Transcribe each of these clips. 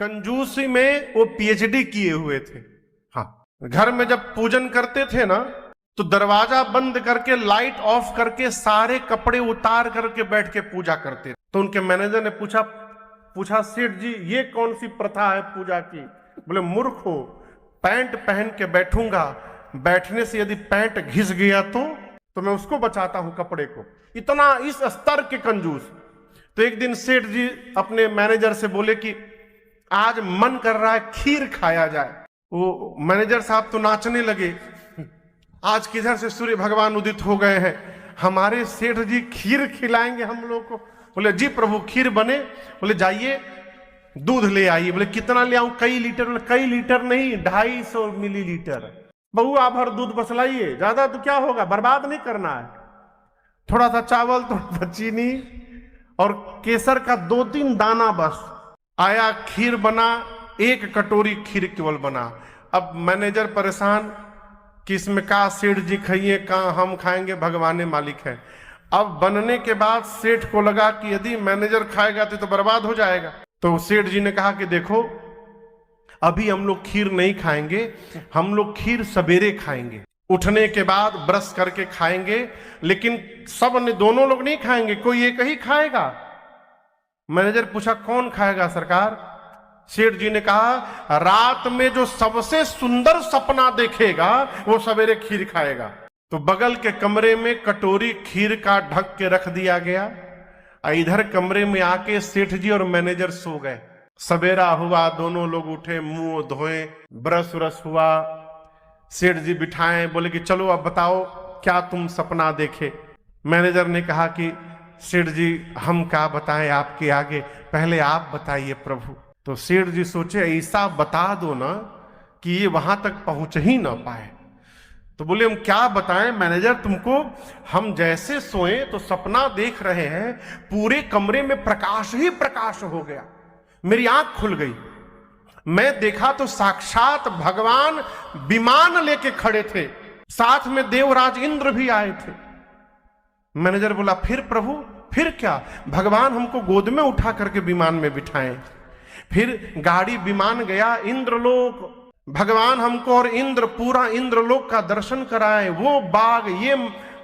कंजूसी में वो पीएचडी किए हुए थे। हाँ, घर में जब पूजन करते थे ना तो दरवाजा बंद करके लाइट ऑफ करके सारे कपड़े उतार करके बैठ के पूजा करते। तो उनके मैनेजर ने पूछा सेठ जी ये कौन सी प्रथा है पूजा की? बोले मूर्ख हो, पैंट पहन के बैठूंगा, बैठने से यदि पैंट घिस गया तो मैं उसको बचाता हूं कपड़े को। इतना इस स्तर के कंजूस। तो एक दिन सेठ जी अपने मैनेजर से बोले कि आज मन कर रहा है खीर खाया जाए। वो मैनेजर साहब तो नाचने लगे, आज किधर से सूर्य भगवान उदित हो गए हैं, हमारे सेठ जी खीर खिलाएंगे हम लोग को। बोले जी प्रभु खीर बने। बोले जाइए दूध ले आइए। बोले कितना ले आऊं? कई लीटर? बोले कई लीटर नहीं, 250 मिलीलीटर। बहुआ भर दूध बस लाइए, ज्यादा तो क्या होगा, बर्बाद नहीं करना है। थोड़ा सा चावल, थोड़ा सा चीनी और केसर का 2-3 दाना बस। आया खीर बना, 1 कटोरी खीर केवल बना। अब मैनेजर परेशान कि इसमें का सेठ जी खाइए, कहाँ हम खाएंगे, भगवान मालिक है। अब बनने के बाद सेठ को लगा कि यदि मैनेजर खाएगा तो बर्बाद हो जाएगा। तो सेठ जी ने कहा कि देखो अभी हम लोग खीर नहीं खाएंगे, हम लोग खीर सवेरे खाएंगे, उठने के बाद ब्रश करके खाएंगे। लेकिन सब ने, दोनों लोग नहीं खाएंगे, कोई एक ही खाएगा। मैनेजर पूछा कौन खाएगा सरकार? सेठ जी ने कहा रात में जो सबसे सुंदर सपना देखेगा वो सवेरे खीर खाएगा। तो बगल के कमरे में कटोरी खीर का ढक के रख दिया गया। इधर कमरे में आके सेठ जी और मैनेजर सो गए। सवेरा हुआ, दोनों लोग उठे, मुंह धोए, ब्रश व्रश हुआ, सेठ जी बिठाए, बोले कि चलो अब बताओ क्या तुम सपना देखे। मैनेजर ने कहा कि सेठ जी हम क्या बताएं आपके आगे, पहले आप बताइए प्रभु। तो सेठ जी सोचे ऐसा बता दो ना कि ये वहां तक पहुंच ही ना पाए। तो बोले हम क्या बताएं मैनेजर तुमको, हम जैसे सोए तो सपना देख रहे हैं, पूरे कमरे में प्रकाश ही प्रकाश हो गया, मेरी आंख खुल गई। मैं देखा तो साक्षात भगवान विमान लेके खड़े थे, साथ में देवराज इंद्र भी आए थे। मैनेजर बोला फिर प्रभु फिर क्या? भगवान हमको गोद में उठा करके विमान में बिठाएं। फिर गाड़ी विमान गया इंद्रलोक, भगवान हमको और इंद्र पूरा इंद्रलोक का दर्शन कराए। वो बाग, ये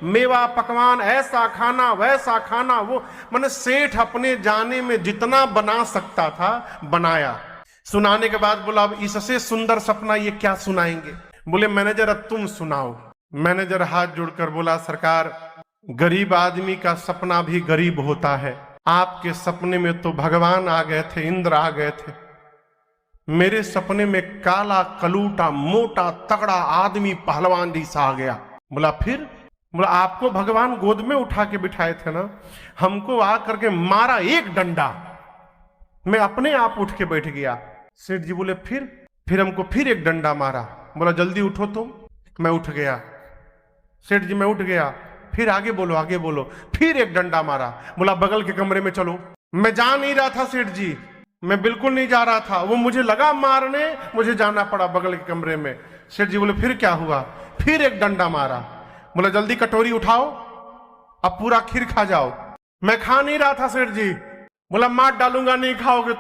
मेवा पकवान, ऐसा खाना वैसा खाना, वो मैंने सेठ अपने जाने में जितना बना सकता था बनाया। सुनाने के बाद बोला अब इससे सुंदर सपना ये क्या सुनाएंगे? बोले मैनेजर अब तुम सुनाओ। मैनेजर हाथ जोड़कर बोला सरकार गरीब आदमी का सपना भी गरीब होता है। आपके सपने में तो भगवान आ गए थे, इंद्र आ गए थे। मेरे सपने में काला कलूटा मोटा तगड़ा आदमी पहलवान जैसा आ गया। बोला फिर? बोला आपको भगवान गोद में उठा के बिठाए थे ना, हमको आ करके मारा एक डंडा, मैं अपने आप उठ के बैठ गया। सेठ जी बोले फिर हमको फिर एक डंडा मारा। बोला जल्दी उठो तुम। मैं उठ गया। सेठ जी मैं उठ गया। फिर आगे बोलो। फिर एक डंडा मारा। बोला बगल के कमरे में चलो। मैं जा नहीं रहा था सेठ जी, मैं बिल्कुल नहीं जा रहा था, वो मुझे लगा मारने, मुझे जाना पड़ा बगल के कमरे में। सेठ जी बोले फिर क्या हुआ? फिर एक डंडा मारा। बोला जल्दी कटोरी उठाओ, अब पूरा खीर खा जाओ। मैं खा नहीं रहा था सेठ जी। बोला मार डालूंगा नहीं खाओगे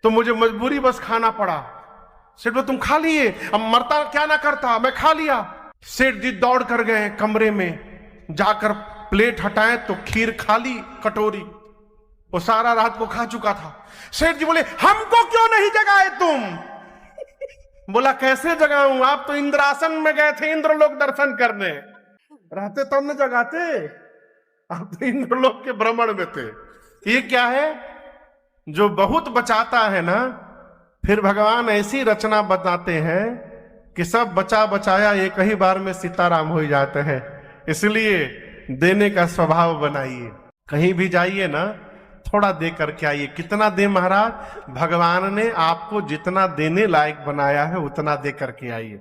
तो मुझे मजबूरी बस खाना पड़ा। सेठ बोले तुम खा लिए, अब मरता क्या ना करता, मैं खा लिया। सेठ जी दौड़ कर गए कमरे में, जाकर प्लेट हटाए तो खीर खाली कटोरी, वो सारा रात को खा चुका था। सेठ जी बोले हमको क्यों नहीं जगाए तुम? बोला कैसे जगाऊं, आप तो इंद्रासन में गए थे इंद्रलोक दर्शन करने, रहते तब न जगाते, आप तो इंद्रलोक के भ्रमण में थे। ये क्या है जो बहुत बचाता है ना, फिर भगवान ऐसी रचना बताते हैं कि सब बचा बचाया एक ही बार में सीताराम हो जाते हैं। इसलिए देने का स्वभाव बनाइए, कहीं भी जाइए ना थोड़ा दे करके आइए। कितना दे महाराज? भगवान ने आपको जितना देने लायक बनाया है उतना दे करके आइए।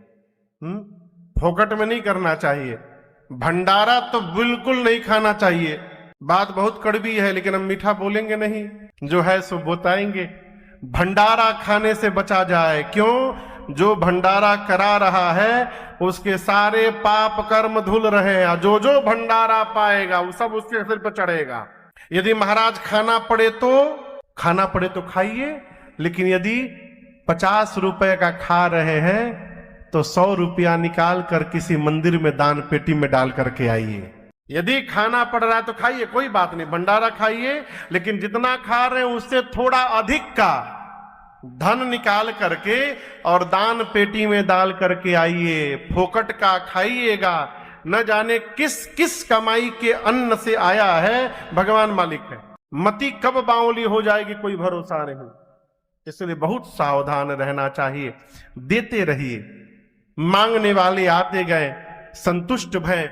फोकट में नहीं करना चाहिए। भंडारा तो बिल्कुल नहीं खाना चाहिए। बात बहुत कड़वी है लेकिन हम मीठा बोलेंगे नहीं, जो है सो बताएंगे। भंडारा खाने से बचा जाए। क्यों? जो भंडारा करा रहा है उसके सारे पाप कर्म धुल रहे हैं, जो भंडारा पाएगा वो सब उसके सिर पर चढ़ेगा। यदि महाराज खाना पड़े तो खाइए, लेकिन यदि 50 रुपए का खा रहे हैं तो 100 रुपया निकाल कर किसी मंदिर में दान पेटी में डाल करके आइए। यदि खाना पड़ रहा है तो खाइए, कोई बात नहीं, भंडारा खाइए, लेकिन जितना खा रहे हैं उससे थोड़ा अधिक का धन निकाल करके और दान पेटी में डाल करके आइए। फोकट का खाइएगा, न जाने किस किस कमाई के अन्न से आया है, भगवान मालिक है। मति कब बावली हो जाएगी कोई भरोसा नहीं, इसलिए बहुत सावधान रहना चाहिए। देते रहिए, मांगने वाले आते गए, संतुष्ट भय